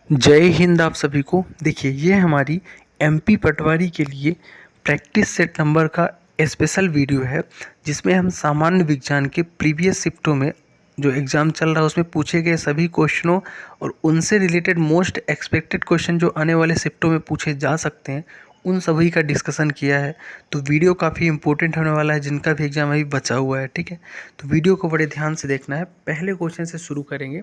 जय हिंद आप सभी को। देखिए ये हमारी एमपी पटवारी के लिए प्रैक्टिस सेट नंबर का स्पेशल वीडियो है, जिसमें हम सामान्य विज्ञान के प्रीवियस शिफ्टों में जो एग्ज़ाम चल रहा है उसमें पूछे गए सभी क्वेश्चनों और उनसे रिलेटेड मोस्ट एक्सपेक्टेड क्वेश्चन जो आने वाले शिफ्टों में पूछे जा सकते हैं उन सभी का डिस्कशन किया है। तो वीडियो काफ़ी इंपॉर्टेंट होने वाला है, जिनका भी एग्ज़ाम अभी बचा हुआ है। ठीक है, तो वीडियो को बड़े ध्यान से देखना है। पहले क्वेश्चन से शुरू करेंगे।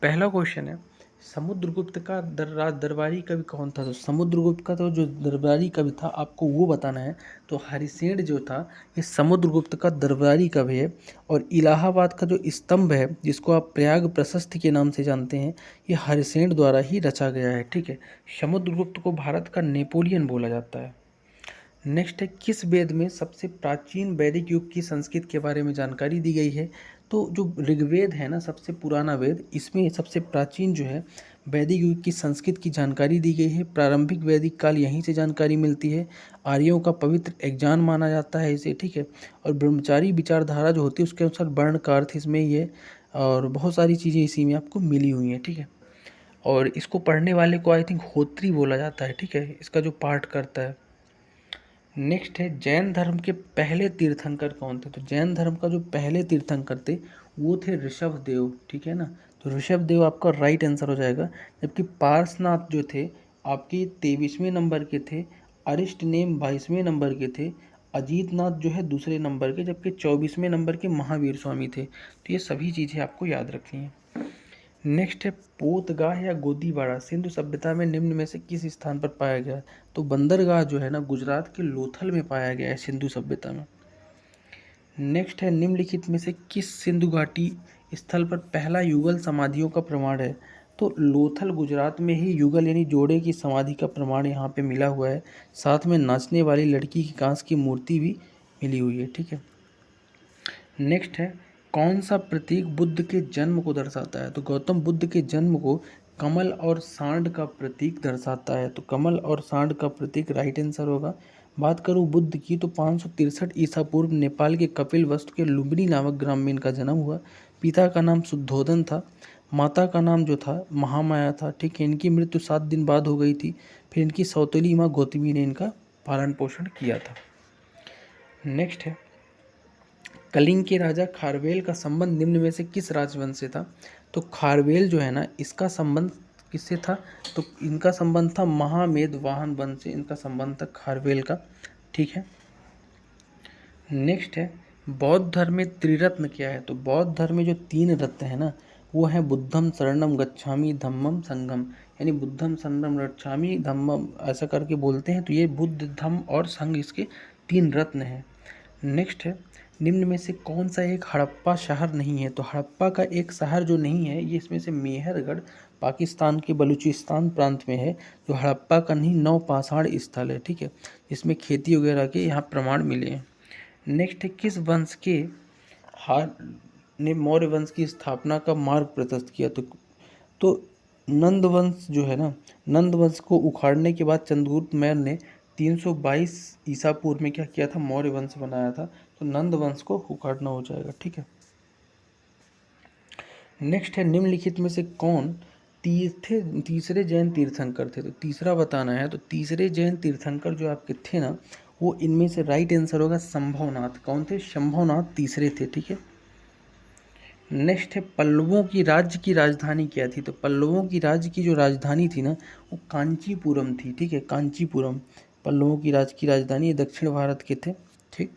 पहला क्वेश्चन है, समुद्रगुप्त का दरबारी कवि कौन था? तो समुद्रगुप्त का तो जो दरबारी कवि था आपको वो बताना है। तो हरिसेन जो था ये समुद्रगुप्त का दरबारी कवि है। और इलाहाबाद का जो स्तंभ है जिसको आप प्रयाग प्रशस्ति के नाम से जानते हैं, ये हरिसेन द्वारा ही रचा गया है। ठीक है, समुद्रगुप्त को भारत का नेपोलियन बोला जाता है। नेक्स्ट है, किस वेद में सबसे प्राचीन वैदिक युग की संस्कृत के बारे में जानकारी दी गई है? तो जो ऋग्वेद है ना, सबसे पुराना वेद, इसमें सबसे प्राचीन जो है वैदिक युग की संस्कृत की जानकारी दी गई है। प्रारंभिक वैदिक काल यहीं से जानकारी मिलती है। आर्यों का पवित्र एग्जान माना जाता है इसे। ठीक है, और ब्रह्मचारी विचारधारा जो होती है उसके अनुसार वर्ण का अर्थ इसमें ही है, और बहुत सारी चीज़ें इसी में आपको मिली हुई हैं। ठीक है, और इसको पढ़ने वाले को आई थिंक होत्री बोला जाता है। ठीक है, इसका जो पाठ करता है। नेक्स्ट है, जैन धर्म के पहले तीर्थंकर कौन थे? तो जैन धर्म का जो पहले तीर्थंकर थे वो थे ऋषभ देव। ठीक है ना, तो ऋषभ देव आपका राइट आंसर हो जाएगा। जबकि पार्श्वनाथ जो थे आपके 23वें नंबर के थे, अरिष्टनेम 22वें नंबर के थे, अजीतनाथ जो है दूसरे नंबर के, जबकि 24वें नंबर के महावीर स्वामी थे। तो ये सभी चीज़ें आपको याद रखनी है। नेक्स्ट है, पोतगाह या गोदीबाड़ा सिंधु सभ्यता में निम्न में से किस स्थान पर पाया गया? तो बंदरगाह जो है ना गुजरात के लोथल में पाया गया है सिंधु सभ्यता में। नेक्स्ट है, निम्नलिखित में से किस सिंधु घाटी स्थल पर पहला युगल समाधियों का प्रमाण है? तो लोथल गुजरात में ही युगल यानी जोड़े की समाधि का प्रमाण यहाँ पे मिला हुआ है। साथ में नाचने वाली लड़की की कांस की मूर्ति भी मिली हुई है। ठीक है, नेक्स्ट है, कौन सा प्रतीक बुद्ध के जन्म को दर्शाता है? तो गौतम बुद्ध के जन्म को कमल और सांड का प्रतीक दर्शाता है। तो कमल और सांड का प्रतीक राइट आंसर होगा। बात करूं बुद्ध की तो 563 ईसा पूर्व नेपाल के कपिल वस्तु के लुम्बिनी नामक ग्राम में इनका जन्म हुआ। पिता का नाम शुद्धोधन था, माता का नाम जो था महामाया था। ठीक है, इनकी मृत्यु 7 दिन बाद हो गई थी। फिर इनकी सौतेली माँ गौतमी ने इनका पालन पोषण किया था। नेक्स्ट है, कलिंग के राजा खारवेल का संबंध निम्न में से किस राजवंश से था? तो खारवेल जो है ना इसका संबंध किससे था? तो इनका संबंध था महामेदवाहन वंश से, इनका संबंध था खारवेल का। ठीक है, नेक्स्ट है, बौद्ध धर्म में त्रिरत्न क्या है? तो बौद्ध धर्म में जो 3 रत्न है ना वो है बुद्धम शरणम गच्छामि धम्मम संगम, यानी बुद्धम शरणम गच्छामि धम्मम ऐसा करके बोलते हैं। तो ये बुद्ध धम्म और संघ इसके 3 रत्न हैं। नेक्स्ट है, निम्न में से कौन सा एक हड़प्पा शहर नहीं है? तो हड़प्पा का एक शहर जो नहीं है ये इसमें से मेहरगढ़ पाकिस्तान के बलूचिस्तान प्रांत में है। जो हड़प्पा का नहीं नवपाषाण स्थल है। ठीक है, इसमें खेती वगैरह के यहाँ प्रमाण मिले हैं। नेक्स्ट है, किस वंश के हार ने मौर्य वंश की स्थापना का मार्ग प्रशस्त किया? तो नंद वंश जो है ना, नंद वंश को उखाड़ने के बाद चंद्रगुप्त मौर्य ने 322 ईसा पूर्व में क्या किया था? मौर्य वंश बनाया था। तो नंद वंश को उखाड़ना हो जाएगा। ठीक है, नेक्स्ट है, निम्नलिखित में से कौन तीसरे जैन तीर्थंकर थे? तो तीसरा बताना है। तो तीसरे जैन तीर्थंकर जो आपके थे ना वो इनमें से राइट आंसर होगा संभवनाथ। कौन थे? संभवनाथ तीसरे थे। ठीक है, नेक्स्ट है, पल्लवों की राज्य की राजधानी क्या थी? तो पल्लवों की राज्य की जो राजधानी थी ना वो कांचीपुरम थी। ठीक है, कांचीपुरम पल्लवों की राज्य की राजधानी, ये दक्षिण भारत के थे। ठीक,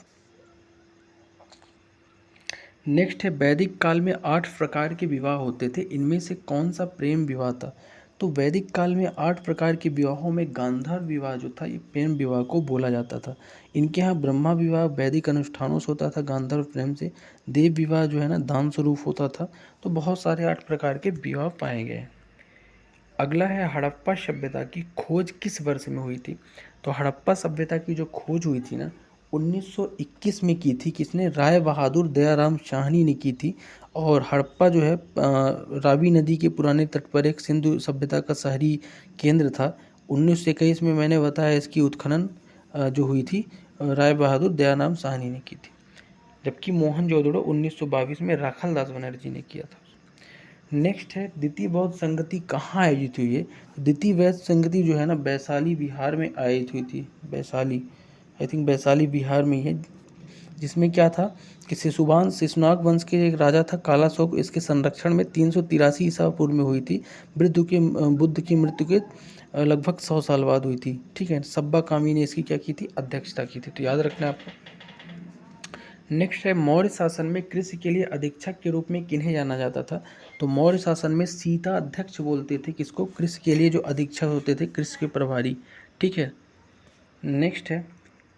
नेक्स्ट है, वैदिक काल में 8 प्रकार के विवाह होते थे, इनमें से कौन सा प्रेम विवाह था? तो वैदिक काल में 8 प्रकार के विवाहों में गांधार विवाह जो था ये प्रेम विवाह को बोला जाता था। इनके यहाँ ब्रह्मा विवाह वैदिक अनुष्ठानों से होता था गांधर्व प्रेम से, देव विवाह जो है ना दान स्वरूप होता था। तो बहुत सारे 8 प्रकार के विवाह पाए गए। अगला है, हड़प्पा सभ्यता की खोज किस वर्ष में हुई थी? तो हड़प्पा सभ्यता की जो खोज हुई थी ना 1921 में की थी। किसने? राय बहादुर दयाराम शाहनी ने की थी। और हड़प्पा जो है रावी नदी के पुराने तट पर एक सिंधु सभ्यता का शहरी केंद्र था। 1921 में मैंने बताया इसकी उत्खनन जो हुई थी राय बहादुर दयाराम शाहनी ने की थी। जबकि मोहनजोदड़ो 1922 में राखालदास बनर्जी ने किया था। नेक्स्ट है द्वितीय बौद्ध संगति कहाँ आयोजित हुई है। द्वितीय बौद्ध संगति जो है ना वैशाली बिहार में आयोजित हुई थी। वैशाली, आई थिंक वैशाली बिहार में ही है। जिसमें क्या था कि शिशुनाग वंश के एक राजा था कालाशोक, इसके संरक्षण में 383 ईसा पूर्व में हुई थी। बुद्ध की मृत्यु के लगभग 100 साल बाद हुई थी। ठीक है, सब्बा कामी ने इसकी क्या की थी, अध्यक्षता की थी। तो याद रखना है आपको। नेक्स्ट है मौर्य शासन में कृषि के लिए अधीक्षक के रूप में किन्हें जाना जाता था। तो मौर्य शासन में सीता अध्यक्ष बोलते थे किसको, कृषि के लिए जो अधीक्षक होते थे, कृषि के प्रभारी। ठीक है। नेक्स्ट है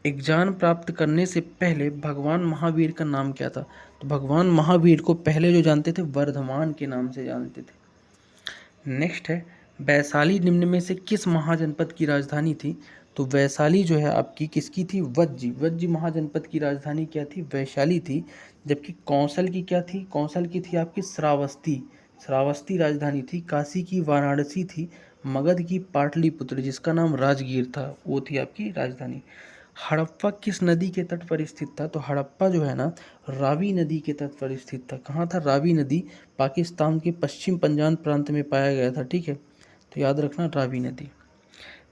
ज्ञान प्राप्त करने से पहले भगवान महावीर का नाम क्या था। तो भगवान महावीर को पहले जो जानते थे वर्धमान के नाम से जानते थे। नेक्स्ट है वैशाली निम्न में से किस महाजनपद की राजधानी थी। तो वैशाली जो है आपकी किसकी थी, वज्जी महाजनपद की राजधानी क्या थी, वैशाली थी। जबकि कौशल की क्या थी, कौशल की थी आपकी श्रावस्ती राजधानी थी। काशी की वाराणसी थी। मगध की पाटलिपुत्र जिसका नाम राजगीर था वो थी आपकी राजधानी। हड़प्पा किस नदी के तट पर स्थित था। तो हड़प्पा जो है ना रावी नदी के तट पर स्थित था। कहाँ था, रावी नदी पाकिस्तान के पश्चिम पंजाब प्रांत में पाया गया था। ठीक है, तो याद रखना रावी नदी।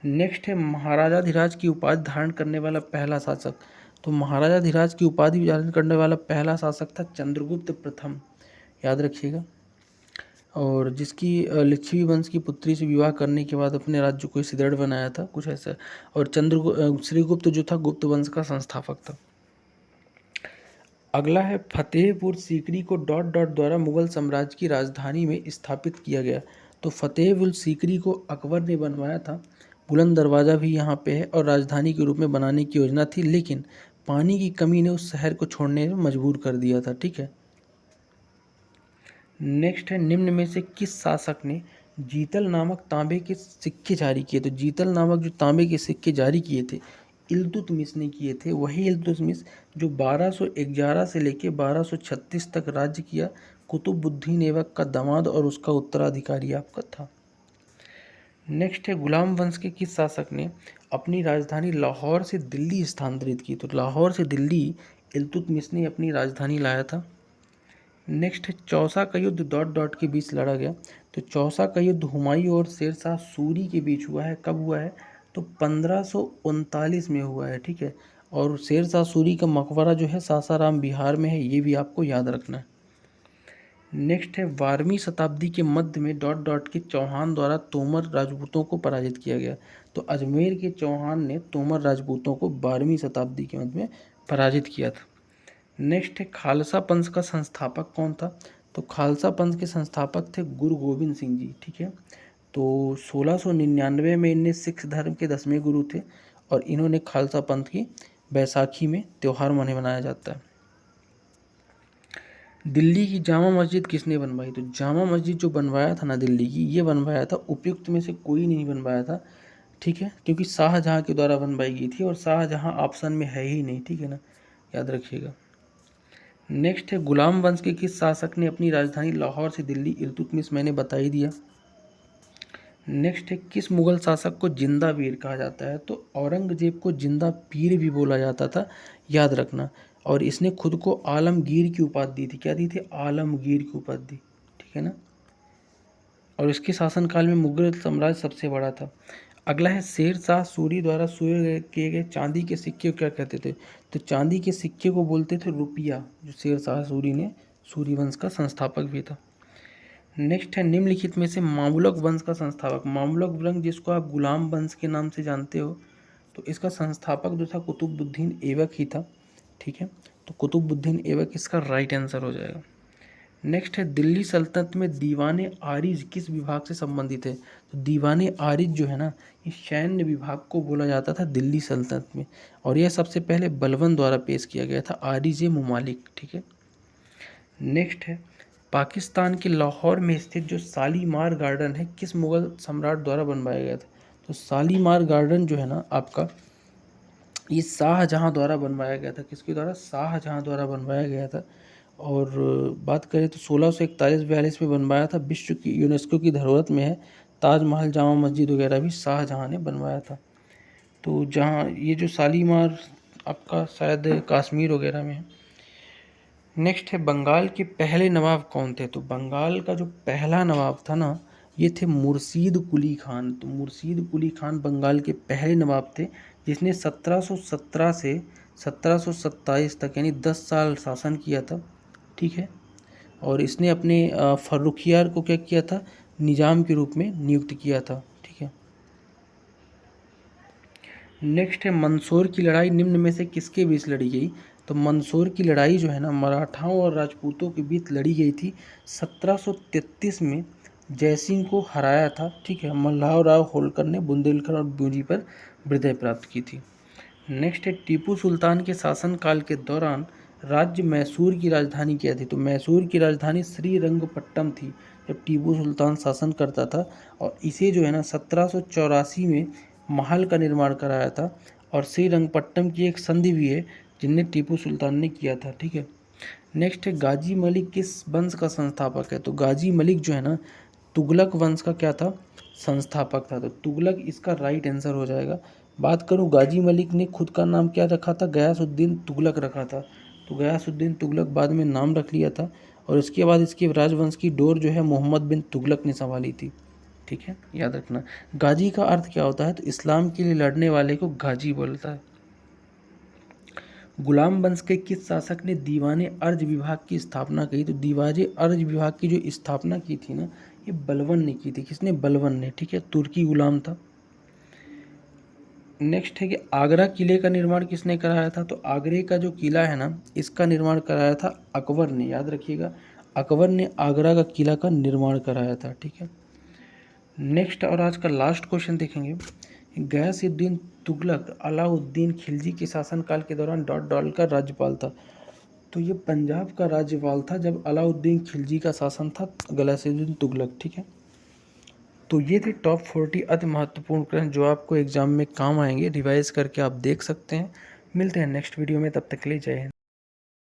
नेक्स्ट है महाराजाधिराज की उपाधि धारण करने वाला पहला शासक। तो महाराजाधिराज की उपाधि धारण करने वाला पहला शासक था चंद्रगुप्त प्रथम, याद रखिएगा। और जिसकी लिच्छवी वंश की पुत्री से विवाह करने के बाद अपने राज्य को सुदृढ़ बनाया था, कुछ ऐसा। और श्रीगुप्त जो था गुप्त वंश का संस्थापक था। अगला है Fatehpur Sikri co dot dot द्वारा मुगल साम्राज्य की राजधानी में स्थापित किया गया। तो फतेहपुर सीकरी को अकबर ने बनवाया था। बुलंद दरवाज़ा भी यहाँ पे है और राजधानी के रूप में बनाने की योजना थी, लेकिन पानी की कमी ने उस शहर को छोड़ने में मजबूर कर दिया था। ठीक है। नेक्स्ट है निम्न में से किस शासक ने जीतल नामक तांबे के सिक्के जारी किए। तो जीतल नामक जो तांबे के सिक्के जारी किए थे इल्तुतमिश ने किए थे। वही इल्तुतमिश जो 1211 से लेकर 1236 तक राज्य किया, कुतुबुद्दीन ऐबक का दामाद और उसका उत्तराधिकारी आपका था। नेक्स्ट है गुलाम वंश के किस शासक ने अपनी राजधानी लाहौर से दिल्ली स्थानांतरित की। तो लाहौर से दिल्ली इल्तुतमिश ने अपनी राजधानी लाया था। नेक्स्ट है चौसा का युद्ध डॉट डॉट के बीच लड़ा गया। तो चौसा का युद्ध हुमायूं और शेरशाह सूरी के बीच हुआ है। कब हुआ है, तो 1539 में हुआ है। ठीक है, और शेरशाह सूरी का मकबरा जो है सासाराम बिहार में है, ये भी आपको याद रखना है। नेक्स्ट है 12वीं शताब्दी के मध्य में डॉट डॉट के चौहान द्वारा तोमर राजपूतों को पराजित किया गया। तो अजमेर के चौहान ने तोमर राजपूतों को 12वीं शताब्दी के मध्य में पराजित किया था। नेक्स्ट है खालसा पंथ का संस्थापक कौन था। तो खालसा पंथ के संस्थापक थे गुरु गोविंद सिंह जी। ठीक है, तो 1699 में इनने सिख धर्म के 10वें गुरु थे और इन्होंने खालसा पंथ की बैसाखी में त्यौहार मनाया जाता है। दिल्ली की जामा मस्जिद किसने बनवाई। तो जामा मस्जिद जो बनवाया था ना दिल्ली की, ये बनवाया था, उपयुक्त में से कोई नहीं बनवाया था। ठीक है, क्योंकि शाहजहाँ के द्वारा बनवाई गई थी और शाहजहाँ ऑप्शन में है ही नहीं। ठीक है ना, याद रखिएगा। नेक्स्ट है गुलाम वंश के किस शासक ने अपनी राजधानी लाहौर से दिल्ली, इल्तुतमिश मैंने बता ही दिया। नेक्स्ट है किस मुगल शासक को जिंदा वीर कहा जाता है। तो औरंगजेब को जिंदा पीर भी बोला जाता था, याद रखना। और इसने खुद को आलमगीर की उपाधि दी थी। क्या दी थी, आलमगीर की उपाधि। ठीक है ना, और इसके शासनकाल में मुगल साम्राज्य सबसे बड़ा था। अगला है शेरशाह सूरी द्वारा किए गए चांदी के सिक्के को क्या कहते थे। तो चांदी के सिक्के को बोलते थे रुपया, जो शेरशाह सूरी ने, सूरी वंश का संस्थापक भी था। नेक्स्ट है निम्नलिखित में से मामुलक वंश का संस्थापक। मामुलक वंश जिसको आप गुलाम वंश के नाम से जानते हो, तो इसका संस्थापक जो था कुतुबुद्दीन ऐबक ही था। ठीक है, तो कुतुबुद्दीन ऐबक इसका राइट आंसर हो जाएगा। नेक्स्ट है दिल्ली सल्तनत में दीवाने आरिज किस विभाग से संबंधित है। तो दीवाने आरिज जो है ना, ये सैन्य विभाग को बोला जाता था दिल्ली सल्तनत में, और यह सबसे पहले बलबन द्वारा पेश किया गया था, आरिज मुमालिक। ठीक है। नेक्स्ट है पाकिस्तान के लाहौर में स्थित जो शालीमार गार्डन है किस मुगल सम्राट द्वारा बनवाया गया था। तो शालीमार गार्डन जो है ना आपका, ये शाहजहाँ द्वारा बनवाया गया था। किसके द्वारा, शाहजहाँ द्वारा बनवाया गया था। और बात करें तो 1641-42 में बनवाया था। विश्व की यूनेस्को की धरोहर में है। ताजमहल, जामा मस्जिद वगैरह भी शाहजहाँ ने बनवाया था। तो जहाँ ये जो शालीमार आपका शायद कश्मीर वगैरह में है। नेक्स्ट है बंगाल के पहले नवाब कौन थे। तो बंगाल का जो पहला नवाब था ना, ये थे मुर्शीद कुली खान। तो मुर्शीद कुली खान बंगाल के पहले नवाब थे, जिसने 1717 से 1727 तक यानी 10 साल शासन किया था। ठीक है, और इसने अपने फर्रुखियार को क्या किया था, निजाम के रूप में नियुक्त किया था। ठीक है, नेक्स्ट है मंदसौर की लड़ाई निम्न में से किसके बीच लड़ी गई। तो मंदसौर की लड़ाई जो है ना, मराठाओं और राजपूतों के बीच लड़ी गई थी। 1733 में जयसिंह को हराया था। ठीक है, मल्हार राव होलकर ने बुंदेलखंड और बूंदी पर विजय प्राप्त की थी। नेक्स्ट है टीपू सुल्तान के शासनकाल के दौरान राज्य मैसूर की राजधानी क्या थी। तो मैसूर की राजधानी श्रीरंगपट्टम थी जब टीपू सुल्तान शासन करता था, और इसे जो है ना 1784 में महल का निर्माण कराया था, और श्रीरंगपट्टम की एक संधि भी है जिन्हें टीपू सुल्तान ने किया था। ठीक है, नेक्स्ट है गाजी मलिक किस वंश का संस्थापक है। तो गाजी मलिक जो है ना, तुगलक वंश का क्या था, संस्थापक था। तो तुगलक इसका राइट आंसर हो जाएगा। बात करूं, गाजी मलिक ने खुद का नाम क्या रखा था, गयासुद्दीन तुगलक रखा था। तो गयासुद्दीन तुगलक बाद में नाम रख लिया था, और इसके बाद इसके राजवंश की डोर जो है मोहम्मद बिन तुगलक ने संभाली थी। ठीक है, याद रखना। गाजी का अर्थ क्या होता है, तो इस्लाम के लिए लड़ने वाले को गाजी बोलता है। गुलाम वंश के किस शासक ने दीवाने अर्ज विभाग की स्थापना की। तो दीवाजे अर्ज विभाग की जो स्थापना की थी ना, ये बलवन ने की थी। किसने, बलवन ने। ठीक है, तुर्की गुलाम था। नेक्स्ट है कि आगरा किले का निर्माण किसने कराया था। तो आगरे का जो किला है ना, इसका निर्माण कराया था अकबर ने। याद रखिएगा, अकबर ने आगरा का किला का निर्माण कराया था। ठीक है, नेक्स्ट और आज का लास्ट क्वेश्चन देखेंगे। गयासुद्दीन तुगलक अलाउद्दीन खिलजी के शासनकाल के दौरान डॉट डॉल का राज्यपाल था। तो ये पंजाब का राज्यपाल था जब अलाउद्दीन खिलजी का शासन था, गयासुद्दीन तुगलक। ठीक है, तो ये थे टॉप 40 अति महत्वपूर्ण प्रश्न जो आपको एग्जाम में काम आएंगे। रिवाइज करके आप देख सकते हैं। मिलते हैं नेक्स्ट वीडियो में, तब तक के लिए जय हिंद।